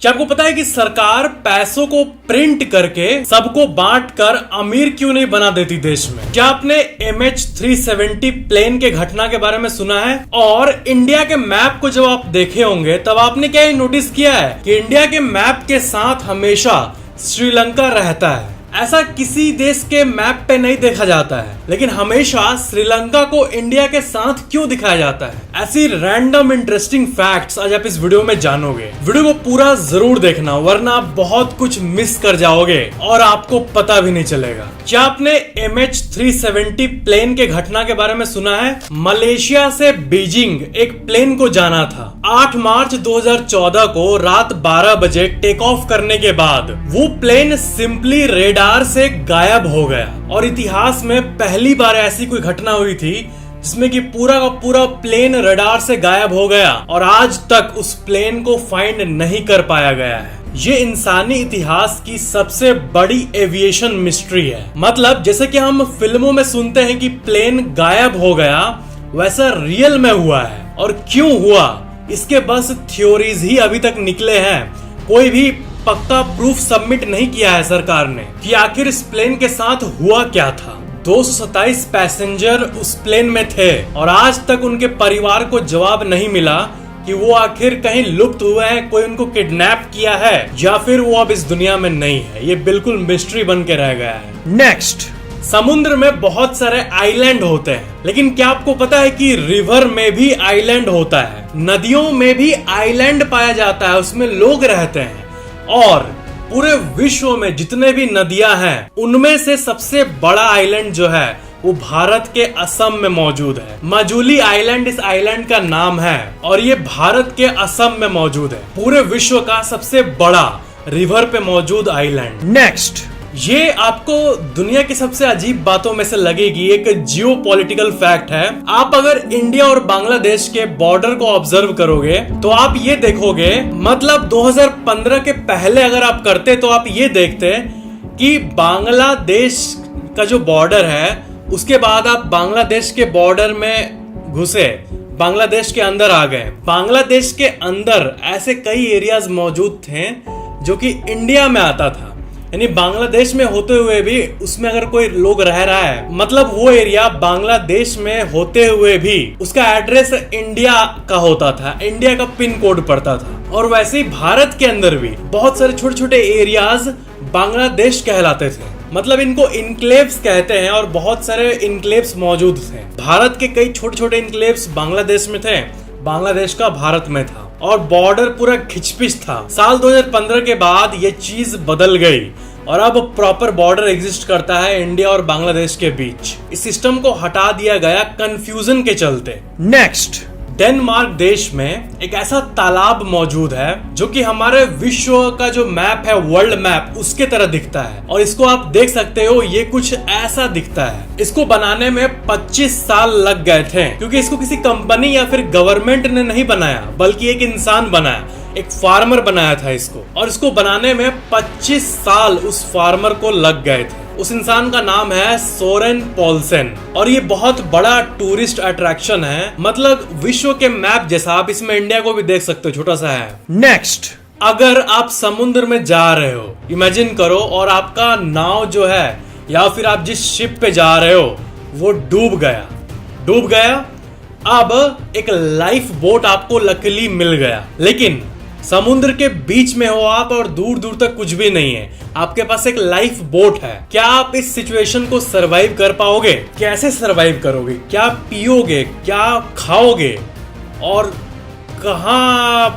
क्या आपको पता है कि सरकार पैसों को प्रिंट करके सबको बांट कर अमीर क्यों नहीं बना देती देश में? क्या आपने MH370 प्लेन के घटना के बारे में सुना है? और इंडिया के मैप को जब आप देखे होंगे तब आपने क्या नोटिस किया है कि इंडिया के मैप के साथ हमेशा श्रीलंका रहता है। ऐसा किसी देश के मैप पे नहीं देखा जाता है, लेकिन हमेशा श्रीलंका को इंडिया के साथ क्यों दिखाया जाता है? ऐसी रैंडम इंटरेस्टिंग फैक्ट्स आज आप इस वीडियो में जानोगे। वीडियो को पूरा जरूर देखना, वरना आप बहुत कुछ मिस कर जाओगे और आपको पता भी नहीं चलेगा। क्या आपने MH370 प्लेन के घटना के बारे में सुना है? मलेशिया से बीजिंग एक प्लेन को जाना था। 8 मार्च 2014 को रात 12 बजे टेक ऑफ करने के बाद वो प्लेन सिंपली रेडार से गायब हो गया। और इतिहास में पहली बार ऐसी कोई घटना हुई थी जिसमें कि पूरा का पूरा प्लेन रडार से गायब हो गया और आज तक उस प्लेन को फाइंड नहीं कर पाया गया है। ये इंसानी इतिहास की सबसे बड़ी एविएशन मिस्ट्री है। मतलब जैसे कि हम फिल्मों में सुनते हैं कि प्लेन गायब हो गया, वैसा रियल में हुआ है। और क्यों हुआ, इसके बस थ्योरीज ही अभी तक निकले हैं। कोई भी पक्का प्रूफ सबमिट नहीं किया है सरकार ने कि आखिर इस प्लेन के साथ हुआ क्या था। 227 पैसेंजर उस प्लेन में थे और आज तक उनके परिवार को जवाब नहीं मिला कि वो आखिर कहीं लुप्त हुए हैं, कोई उनको किडनैप किया है या फिर वो अब इस दुनिया में नहीं है। ये बिल्कुल मिस्ट्री बन के रह गया है। नेक्स्ट, समुद्र में बहुत सारे आइलैंड होते हैं, लेकिन क्या आपको पता है कि रिवर में भी आइलैंड होता है? नदियों में भी आइलैंड पाया जाता है, उसमें लोग रहते हैं। और पूरे विश्व में जितने भी नदियां हैं उनमें से सबसे बड़ा आइलैंड जो है वो भारत के असम में मौजूद है। मजुली आइलैंड इस आइलैंड का नाम है और ये भारत के असम में मौजूद है। पूरे विश्व का सबसे बड़ा रिवर पे मौजूद आइलैंड। नेक्स्ट, ये आपको दुनिया की सबसे अजीब बातों में से लगेगी, एक जियो पॉलिटिकल फैक्ट है। आप अगर इंडिया और बांग्लादेश के बॉर्डर को ऑब्जर्व करोगे तो आप ये देखोगे, मतलब 2015 के पहले अगर आप करते तो आप ये देखते कि बांग्लादेश का जो बॉर्डर है उसके बाद आप बांग्लादेश के बॉर्डर में घुसे, बांग्लादेश के अंदर आ गए। बांग्लादेश के अंदर ऐसे कई एरियाज मौजूद थे जो कि इंडिया में आता था, यानी बांग्लादेश में होते हुए भी उसमें अगर कोई लोग रह रहा है, मतलब वो एरिया बांग्लादेश में होते हुए भी उसका एड्रेस इंडिया का होता था, इंडिया का पिन कोड पड़ता था। और वैसे ही भारत के अंदर भी बहुत सारे छोटे छोटे एरियाज बांग्लादेश कहलाते थे, मतलब इनको इनक्लेव्स कहते हैं और बहुत सारे इनक्लेव्स मौजूद थे। भारत के कई छोटे छोटे इनक्लेव्स बांग्लादेश में थे, बांग्लादेश का भारत में था और बॉर्डर पूरा खिचपिच था। साल 2015 के बाद ये चीज बदल गई और अब प्रॉपर बॉर्डर एग्जिस्ट करता है इंडिया और बांग्लादेश के बीच। इस सिस्टम को हटा दिया गया कंफ्यूजन के चलते। नेक्स्ट, डेनमार्क देश में एक ऐसा तालाब मौजूद है जो कि हमारे विश्व का जो मैप है, वर्ल्ड मैप, उसके तरह दिखता है। और इसको आप देख सकते हो, ये कुछ ऐसा दिखता है। इसको बनाने में 25 साल लग गए थे, क्योंकि इसको किसी कंपनी या फिर गवर्नमेंट ने नहीं बनाया, बल्कि एक इंसान बनाया, एक फार्मर बनाया था इसको। और इसको बनाने में 25 साल उस फार्मर को लग गए थे। उस इंसान का नाम है सोरेन पोल्सन और ये बहुत बड़ा टूरिस्ट अट्रैक्शन है, मतलब विश्व के मैप जैसा। आप इसमें इंडिया को भी देख सकते हो, छोटा सा है। नेक्स्ट, अगर आप समुद्र में जा रहे हो, इमेजिन करो, और आपका नाव जो है या फिर आप जिस शिप पे जा रहे हो वो डूब गया। अब एक लाइफ बोट आपको लकीली मिल गया, लेकिन समुद्र के बीच में हो आप और दूर दूर तक कुछ भी नहीं है, आपके पास एक लाइफ बोट है। क्या आप इस सिचुएशन को सरवाइव कर पाओगे? कैसे सरवाइव करोगे? क्या पियोगे, क्या खाओगे और कहां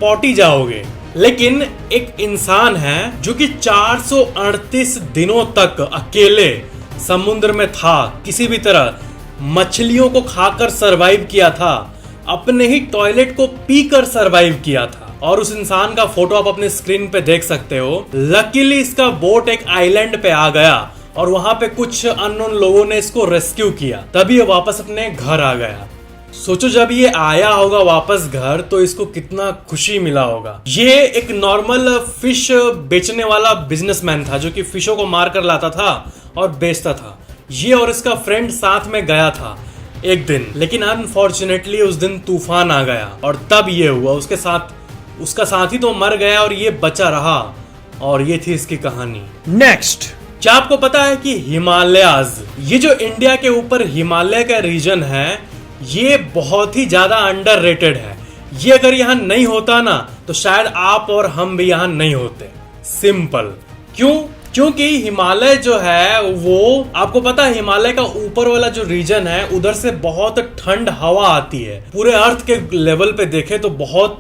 पॉटी जाओगे? लेकिन एक इंसान है जो कि 438 दिनों तक अकेले समुद्र में था, किसी भी तरह मछलियों को खाकर सरवाइव किया था, अपने ही टॉयलेट को पीकर सरवाइव किया था। और उस इंसान का फोटो आप अपने स्क्रीन पे देख सकते हो। लकीली इसका बोट एक आइलैंड पे आ गया और वहां पे कुछ अननोन लोगों ने इसको रेस्क्यू किया, तभी ये वापस अपने घर आ गया। सोचो जब ये आया होगा वापस घर तो इसको कितना खुशी मिला होगा। ये एक नॉर्मल फिश बेचने वाला बिजनेसमैन था जो कि फिशों को मार कर लाता था और बेचता था। ये और इसका फ्रेंड साथ में गया था एक दिन, लेकिन अनफॉर्चुनेटली उस दिन तूफान आ गया और तब ये हुआ। उसके साथ उसका साथी तो मर गया और ये बचा रहा, और ये थी इसकी कहानी। नेक्स्ट, क्या आपको पता है कि हिमालयाज, ये जो इंडिया के ऊपर हिमालय का रीजन है, ये बहुत ही ज्यादा अंडररेटेड है। ये अगर यहाँ नहीं होता ना तो शायद आप और हम भी यहाँ नहीं होते। सिंपल। क्यों? क्योंकि हिमालय जो है वो, आपको पता है हिमालय का ऊपर वाला जो रीजन है उधर से बहुत ठंड हवा आती है। पूरे अर्थ के लेवल पे देखे तो बहुत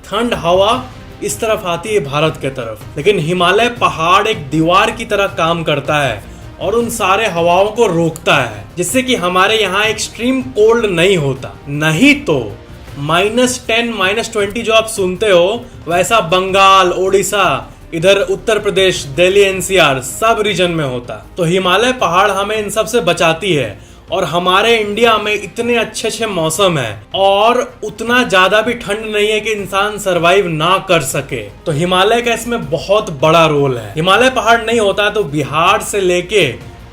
ठंड हवा इस तरफ आती है भारत के तरफ, लेकिन हिमालय पहाड़ एक दीवार की तरह काम करता है और उन सारे हवाओं को रोकता है, जिससे कि हमारे यहाँ एक्सट्रीम कोल्ड नहीं होता। नहीं तो -10 -20 जो आप सुनते हो वैसा बंगाल, ओडिशा, इधर उत्तर प्रदेश, दिल्ली एनसीआर सब रीजन में होता। तो हिमालय पहाड़ हमें इन सब से बचाती है, और हमारे इंडिया में इतने अच्छे अच्छे मौसम है और उतना ज्यादा भी ठंड नहीं है कि इंसान सरवाइव ना कर सके। तो हिमालय का इसमें बहुत बड़ा रोल है। हिमालय पहाड़ नहीं होता तो बिहार से लेके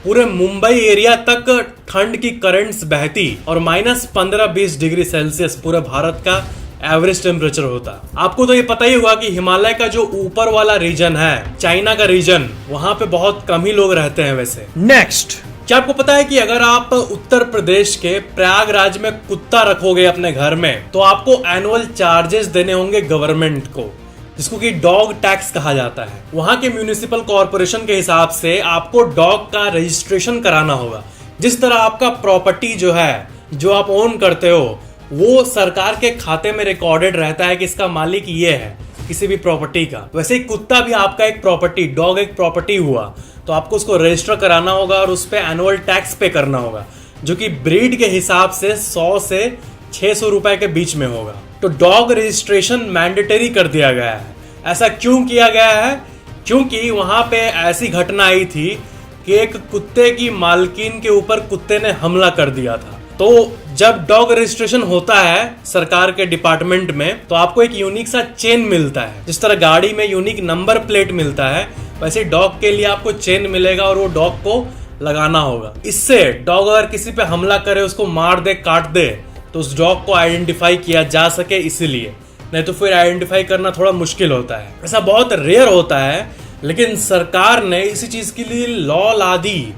पूरे मुंबई एरिया तक ठंड की करंट्स बहती और -15-20 डिग्री सेल्सियस पूरे भारत का एवरेज टेम्परेचर होता। आपको तो ये पता ही होगा कि हिमालय का जो ऊपर वाला रीजन है, चाइना का रीजन, वहां पे बहुत कम ही लोग रहते हैं वैसे। नेक्स्ट, क्या आपको पता है कि अगर आप उत्तर प्रदेश के प्रयागराज में कुत्ता रखोगे अपने घर में तो आपको एनुअल चार्जेस देने होंगे गवर्नमेंट को, जिसको कि डॉग टैक्स कहा जाता है। वहां के म्यूनिसिपल कॉर्पोरेशन के हिसाब से आपको डॉग का रजिस्ट्रेशन कराना होगा। जिस तरह आपका प्रॉपर्टी जो है, जो आप ओन करते हो, वो सरकार के खाते में रिकॉर्डेड रहता है कि इसका मालिक ये है किसी भी प्रॉपर्टी का, वैसे ही कुत्ता भी आपका एक प्रॉपर्टी, डॉग एक प्रॉपर्टी हुआ, तो आपको उसको रजिस्टर कराना होगा और उस पर एनुअल टैक्स पे करना होगा, जो कि ब्रीड के हिसाब से 100 से 600 रुपए के बीच में होगा। तो डॉग रजिस्ट्रेशन मैंडेटरी कर दिया गया है। ऐसा क्यों किया गया है? क्योंकि वहां पे ऐसी घटना आई थी कि एक कुत्ते की मालकिन के ऊपर कुत्ते ने हमला कर दिया था। तो जब डॉग रजिस्ट्रेशन होता है सरकार के डिपार्टमेंट में तो आपको एक यूनिक सा चेन मिलता है। जिस तरह गाड़ी में यूनिक नंबर प्लेट मिलता है, वैसे डॉग के लिए आपको चेन मिलेगा और वो डॉग को लगाना होगा। इससे डॉग अगर किसी पे हमला करे, उसको मार दे, काट दे, तो उस डॉग को आइडेंटिफाई किया जा सके, इसीलिए। नहीं तो फिर आइडेंटिफाई करना थोड़ा मुश्किल होता है। ऐसा बहुत रेयर होता है, लेकिन सरकार ने इसी चीज के लिए लॉ ला दी।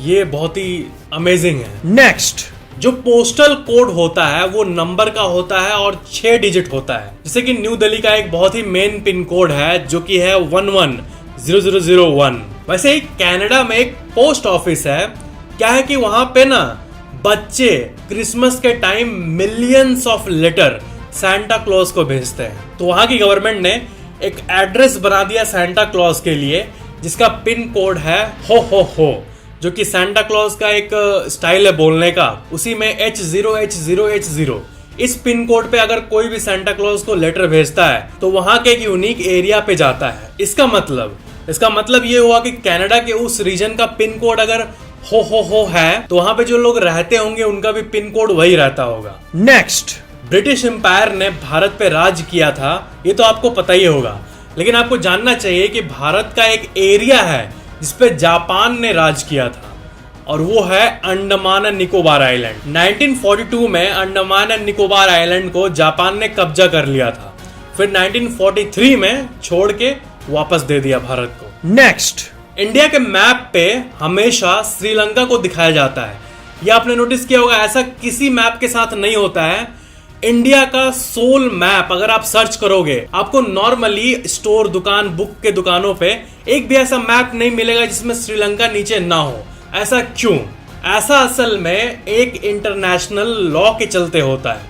ये बहुत ही अमेजिंग है। नेक्स्ट, जो पोस्टल कोड होता है वो नंबर का होता है और 6 डिजिट होता है। जैसे कि न्यू दिल्ली का एक बहुत ही मेन पिन कोड है जो कि है 110001। वैसे ही कनाडा में एक पोस्ट ऑफिस है। क्या है कि वहां पे ना बच्चे क्रिसमस के time millions of letter Santa Claus को भेजते हैं। तो वहां की गवर्नमेंट ने एक एड्रेस बना दिया सैंटा क्लॉज के लिए, जिसका पिन कोड है हो, जो कि सैंटा क्लॉज का एक स्टाइल है बोलने का। उसी में H0H0H0। इस पिन कोड पे अगर कोई भी सैंटा क्लॉज को लेटर भेजता है तो वहां के एक यूनिक एरिया पे जाता है। इसका मतलब ये हुआ कि कनाडा के उस रीजन का पिन कोड अगर हो है तो वहां पे जो लोग रहते होंगे उनका भी पिन कोड वही रहता होगा। नेक्स्ट, ब्रिटिश एम्पायर ने भारत पे राज किया था, ये तो आपको पता ही होगा। लेकिन आपको जानना चाहिए कि भारत का एक एरिया है जिसपे जापान ने राज किया था, और वो है अंडमान एंड निकोबार आइलैंड। 1942 में अंडमान एंड निकोबार आइलैंड को जापान ने कब्जा कर लिया था। फिर 1943 में छोड़ के वापस दे दिया भारत को। नेक्स्ट, इंडिया के मैप पे हमेशा श्रीलंका को दिखाया जाता है। ये आपने नोटिस किया होगा, ऐसा किसी मैप के साथ नहीं होता है। इंडिया का सोल मैप अगर आप सर्च करोगे, आपको नॉर्मली स्टोर, दुकान, बुक के दुकानों पे एक भी ऐसा मैप नहीं मिलेगा जिसमें श्रीलंका नीचे ना हो। ऐसा क्यों? ऐसा असल में एक इंटरनेशनल लॉ के चलते होता है,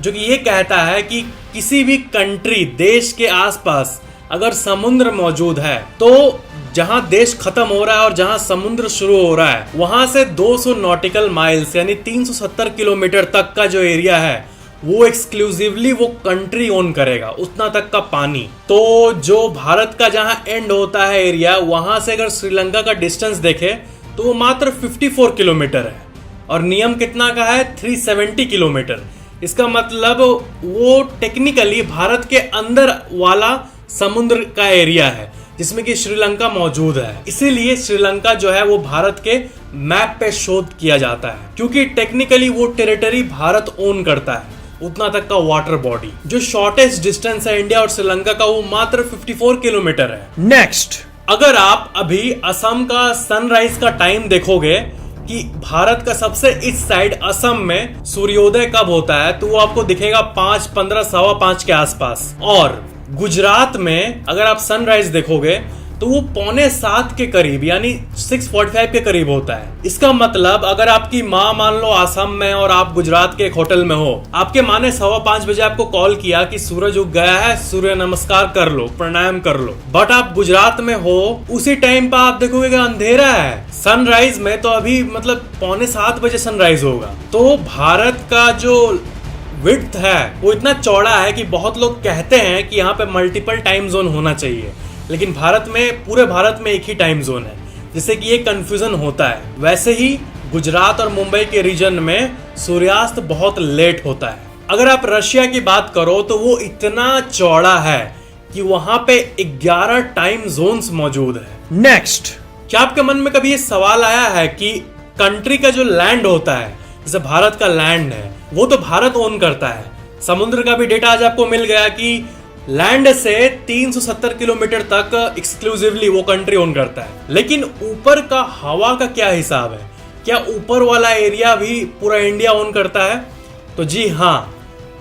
जो कि ये कहता है कि किसी भी कंट्री, देश के आसपास अगर समुद्र मौजूद है तो जहां देश खत्म हो रहा है और जहां समुद्र शुरू हो रहा है, वहां से 200 नॉटिकल माइल्स यानी 370 किलोमीटर तक का जो एरिया है वो एक्सक्लूसिवली वो कंट्री ओन करेगा, उतना तक का पानी। तो जो भारत का जहां एंड होता है एरिया, वहां से अगर श्रीलंका का डिस्टेंस देखे तो वो मात्र 54 किलोमीटर है, और नियम कितना का है? 370 किलोमीटर। इसका मतलब वो टेक्निकली भारत के अंदर वाला समुद्र का एरिया है जिसमें कि श्रीलंका मौजूद है। इसीलिए श्रीलंका जो है वो भारत के मैप पे शोध किया जाता है, क्योंकि टेक्निकली वो टेरिटरी भारत ओन करता है। उतना तक का वाटर बॉडी। जो शॉर्टेस्ट डिस्टेंस है इंडिया और श्रीलंका का वो मात्र 54 किलोमीटर है। नेक्स्ट, अगर आप अभी असम का सनराइज का टाइम देखोगे कि भारत का सबसे इस साइड असम में सूर्योदय कब होता है, तो वो आपको दिखेगा 5:15 सवा 5 के आसपास। और गुजरात में अगर आप सनराइज देखोगे तो वो 6:45 के करीब यानी 6:45 के करीब होता है। इसका मतलब अगर आपकी माँ मान लो आसाम में और आप गुजरात के एक होटल में हो, आपके माँ ने 5:15 बजे आपको कॉल किया कि सूरज उग गया है, सूर्य नमस्कार कर लो, प्रणाम कर लो, बट आप गुजरात में हो, उसी टाइम पर आप देखोगे कि अंधेरा है। सनराइज में तो अभी मतलब 6:45 बजे सनराइज होगा। तो भारत का जो विड्थ है वो इतना चौड़ा है कि बहुत लोग कहते हैं कि यहाँ पे मल्टीपल टाइम जोन होना चाहिए, लेकिन भारत में, पूरे भारत में एक ही टाइम जोन है, जिससे कि ये कंफ्यूजन होता है। वैसे ही गुजरात और मुंबई के रीजन में सूर्यास्त बहुत लेट होता है। अगर आप रशिया की बात करो तो वो इतना चौड़ा है कि वहां पे 11 टाइम जोन्स मौजूद है। नेक्स्ट, क्या आपके मन में कभी ये सवाल आया है कि कंट्री का जो लैंड होता है, जैसे भारत का लैंड है, वो तो भारत ओन करता है। समुद्र का भी डेटा आज आपको मिल गया कि लैंड से 370 किलोमीटर तक एक्सक्लूसिवली वो कंट्री ओन करता है, लेकिन ऊपर का हवा का क्या हिसाब है? क्या ऊपर वाला एरिया भी पूरा इंडिया ओन करता है? तो जी हाँ,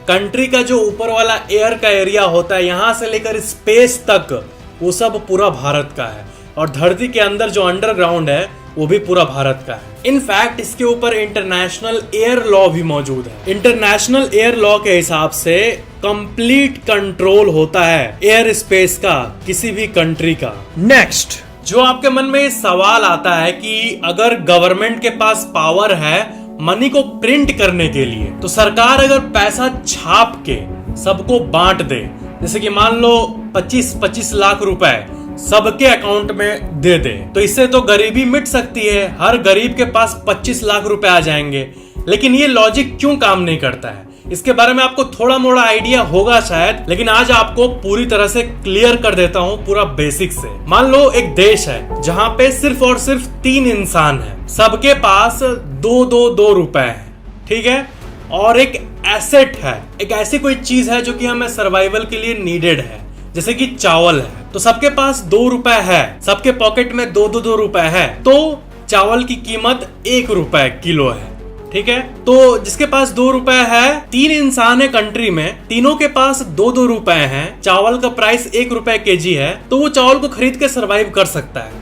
कंट्री का जो ऊपर वाला एयर का एरिया होता है, यहां से लेकर स्पेस तक, वो सब पूरा भारत का है। और धरती के अंदर जो अंडरग्राउंड है वो भी पूरा भारत का है। इनफैक्ट इसके ऊपर इंटरनेशनल एयर लॉ भी मौजूद है। इंटरनेशनल एयर लॉ के हिसाब से कंप्लीट कंट्रोल होता है एयर स्पेस का किसी भी कंट्री का। नेक्स्ट, जो आपके मन में सवाल आता है कि अगर गवर्नमेंट के पास पावर है मनी को प्रिंट करने के लिए, तो सरकार अगर पैसा छाप के सबको बांट दे, जैसे कि मान लो 25-25 लाख रुपए सबके अकाउंट में दे दे, तो इससे तो गरीबी मिट सकती है, हर गरीब के पास 25 लाख रुपए आ जाएंगे। लेकिन ये लॉजिक क्यों काम नहीं करता है, इसके बारे में आपको थोड़ा मोड़ा आइडिया होगा शायद, लेकिन आज आपको पूरी तरह से क्लियर कर देता हूँ पूरा बेसिक से। मान लो एक देश है जहाँ पे सिर्फ और सिर्फ 3 इंसान है, सबके पास 2 रुपए है, ठीक है, और एक एसेट है, एक ऐसी कोई चीज है जो कि हमें सर्वाइवल के लिए नीडेड है, जैसे कि चावल है। तो सबके पास 2 रुपए है, सबके पॉकेट में 2 रुपए है, तो चावल की कीमत 1 रुपए किलो है, ठीक है। तो जिसके पास 2 रुपए है, 3 इंसान है कंट्री में, तीनों के पास 2 रुपए हैं, चावल का प्राइस 1 रुपए केजी है, तो वो चावल को खरीद के सरवाइव कर सकता है,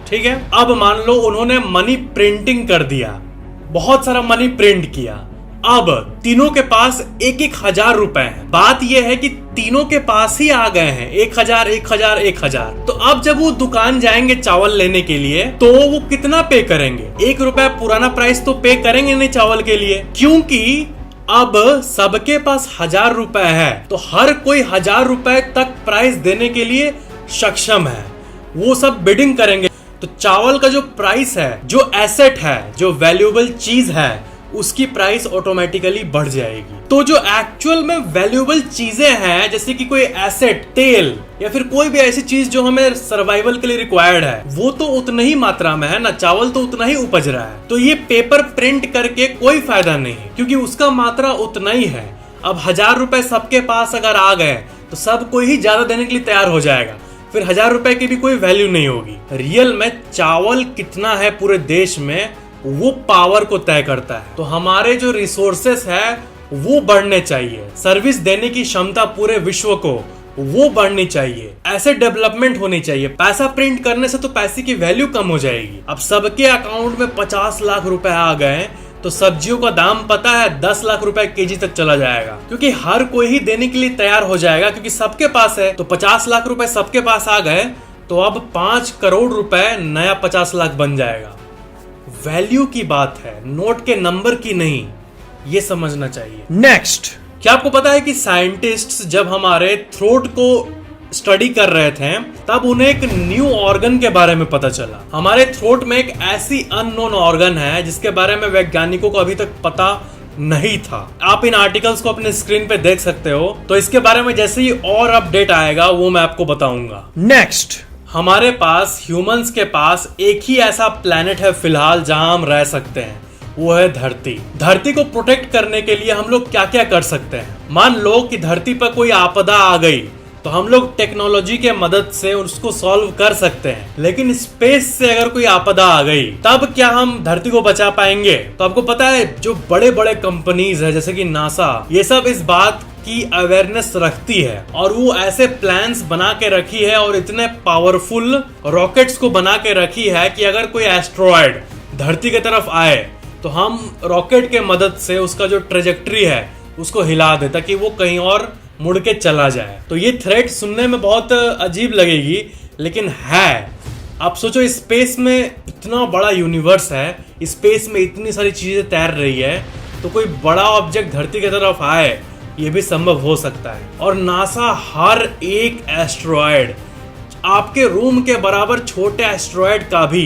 ठीक है। अब मान लो उन्होंने मनी प्रिंटिंग कर दिया, बहुत सारा मनी प्रिंट किया, अब तीनों के पास 1,000 रुपए हैं। बात यह है कि तीनों के पास ही आ गए हैं 1,000, 1,000, 1,000। तो अब जब वो दुकान जाएंगे चावल लेने के लिए, तो वो कितना पे करेंगे? 1 रुपए पुराना प्राइस तो पे करेंगे नहीं चावल के लिए, क्योंकि अब सबके पास 1,000 रुपए है, तो हर कोई 1,000 रुपए तक प्राइस देने के लिए सक्षम है, वो सब बिडिंग करेंगे। तो चावल का जो प्राइस है, जो एसेट है, जो वैल्यूएबल चीज है, उसकी प्राइस ऑटोमेटिकली बढ़ जाएगी। तो जो एक्चुअल में वैल्यूएबल चीजें हैं, जैसे कि कोई एसेट, तेल या फिर कोई भी ऐसी चीज जो हमें सर्वाइवल के लिए रिक्वायर्ड है, वो तो उतना ही मात्रा में है ना, चावल तो उतना ही उपज रहा है। तो ये पेपर प्रिंट करके कोई फायदा नहीं, क्योंकि उसका मात्रा उतना ही है। अब 1,000 रुपए सबके पास अगर आ गए तो सब कोई ही ज्यादा देने के लिए तैयार हो जाएगा, फिर 1,000 रुपए की भी कोई वैल्यू नहीं होगी। रियल में चावल कितना है पूरे देश में, वो पावर को तय करता है। तो हमारे जो रिसोर्सेस है वो बढ़ने चाहिए, सर्विस देने की क्षमता पूरे विश्व को वो बढ़नी चाहिए, ऐसे डेवलपमेंट होनी चाहिए। पैसा प्रिंट करने से तो पैसे की वैल्यू कम हो जाएगी। अब सबके अकाउंट में 50 लाख रुपए आ गए तो सब्जियों का दाम पता है 10 लाख रुपए केजी तक चला जाएगा, क्योंकि हर कोई ही देने के लिए तैयार हो जाएगा, क्योंकि सबके पास है। तो 50 लाख रुपए सबके पास आ गए तो अब 5 करोड़ रुपए नया 50 लाख बन जाएगा। वैल्यू की बात है, नोट के नंबर की नहीं, ये समझना चाहिए। नेक्स्ट, क्या आपको पता है कि साइंटिस्ट्स जब हमारे थ्रोट को स्टडी कर रहे थे तब उन्हें एक न्यू ऑर्गन के बारे में पता चला। हमारे थ्रोट में एक ऐसी अननोन ऑर्गन है जिसके बारे में वैज्ञानिकों को अभी तक पता नहीं था। आप इन आर्टिकल्स को अपने स्क्रीन पे देख सकते हो, तो इसके बारे में जैसे ही और अपडेट आएगा वो मैं आपको बताऊंगा। नेक्स्ट, हमारे पास ह्यूमंस के पास एक ही ऐसा प्लेनेट है फिलहाल जहां हम रह सकते हैं, वो है धरती। धरती को प्रोटेक्ट करने के लिए हम लोग क्या क्या कर सकते हैं। मान लो कि धरती पर कोई आपदा आ गई तो हम लोग टेक्नोलॉजी के मदद से उसको सॉल्व कर सकते हैं, लेकिन स्पेस से अगर कोई आपदा आ गई तब क्या हम धरती को बचा पाएंगे? तो आपको पता है जो बड़े बड़े कंपनीज है जैसे कि नासा, ये सब इस बात की अवेयरनेस रखती है और वो ऐसे प्लान्स बना के रखी है और इतने पावरफुल रॉकेट्स को बना के रखी है कि अगर कोई एस्ट्रॉयड धरती की तरफ आए तो हम रॉकेट के मदद से उसका जो ट्रेजेक्ट्री है उसको हिला दे ताकि वो कहीं और मुड़ के चला जाए। तो ये थ्रेट सुनने में बहुत अजीब लगेगी, लेकिन है। आप सोचो स्पेस में इतना बड़ा यूनिवर्स है, स्पेस में इतनी सारी चीजें तैर रही है, तो कोई बड़ा ऑब्जेक्ट धरती की तरफ आए ये भी संभव हो सकता है। और नासा हर एक एस्ट्रॉयड, आपके रूम के बराबर छोटे एस्ट्रॉयड का भी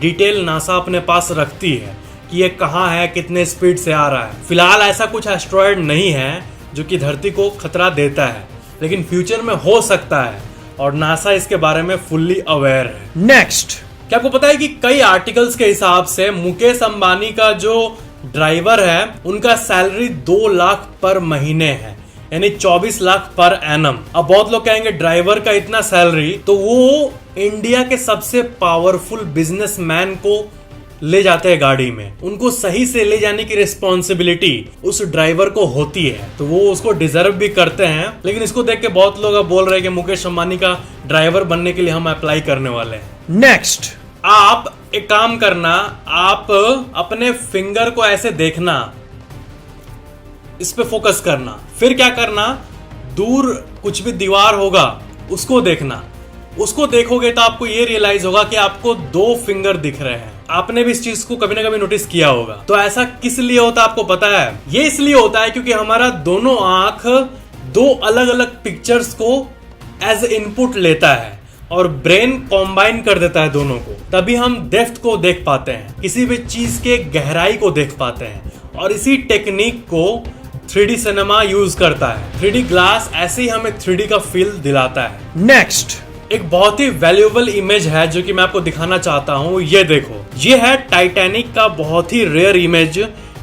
डिटेल नासा अपने पास रखती है कि ये कहाँ है, कितने स्पीड से आ रहा है। फिलहाल ऐसा कुछ एस्ट्रॉयड नहीं है जो कि धरती को खतरा देता है, लेकिन फ्यूचर में हो सकता है और नासा इसके बारे में फुल्ली अवेयर है। नेक्स्ट, क्या आपको पता है कि कई आर्टिकल्स के हिसाब से मुकेश अंबानी का जो ड्राइवर है उनका सैलरी 2 लाख पर महीने है, यानी 24 लाख पर एनम। अब बहुत लोग कहेंगे ड्राइवर का इतना सैलरी, तो वो इंडिया के सबसे पावरफुल बिजनेसमैन को ले जाते हैं गाड़ी में, उनको सही से ले जाने की रिस्पॉन्सिबिलिटी उस ड्राइवर को होती है, तो वो उसको डिजर्व भी करते हैं। लेकिन इसको देख के बहुत लोग अब बोल रहे हैं कि मुकेश अंबानी का ड्राइवर बनने के लिए हम अप्लाई करने वाले हैं। नेक्स्ट, आप एक काम करना, आप अपने फिंगर को ऐसे देखना, इस पे फोकस करना, फिर क्या करना, दूर कुछ भी दीवार होगा उसको देखना। उसको देखोगे तो आपको ये रियलाइज होगा कि आपको 2 फिंगर दिख रहे हैं। आपने भी इस चीज को कभी ना कभी नोटिस किया होगा। तो ऐसा किस लिए होता है आपको पता है? ये इसलिए होता है क्योंकि हमारा दोनों आंख 2 अलग अलग पिक्चर्स को एज इनपुट लेता है और ब्रेन कॉम्बाइन कर देता है दोनों को, तभी हम डेप्थ को देख पाते हैं, किसी भी चीज के गहराई को देख पाते हैं। और इसी टेक्निक को 3D सिनेमा यूज करता है। 3D ग्लास ऐसे ही हमें 3D का फील दिलाता है। नेक्स्ट, एक बहुत ही वैल्यूएबल इमेज है जो कि मैं आपको दिखाना चाहता हूँ। ये देखो, ये है टाइटैनिक का बहुत ही रेयर इमेज,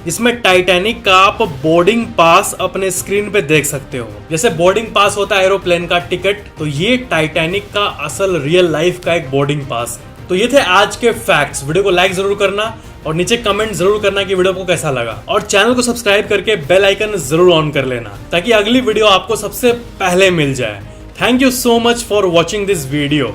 जिसमें टाइटैनिक का आप बोर्डिंग पास अपने स्क्रीन पे देख सकते हो। जैसे बोर्डिंग पास होता है एरोप्लेन का टिकट, तो ये टाइटैनिक का असल रियल लाइफ का एक बोर्डिंग पास है। तो ये थे आज के फैक्ट्स। वीडियो को लाइक जरूर करना और नीचे कमेंट जरूर करना कि वीडियो को कैसा लगा, और चैनल को सब्सक्राइब करके बेल आइकन जरूर ऑन कर लेना ताकि अगली वीडियो आपको सबसे पहले मिल जाए। Thank you so much for watching this video.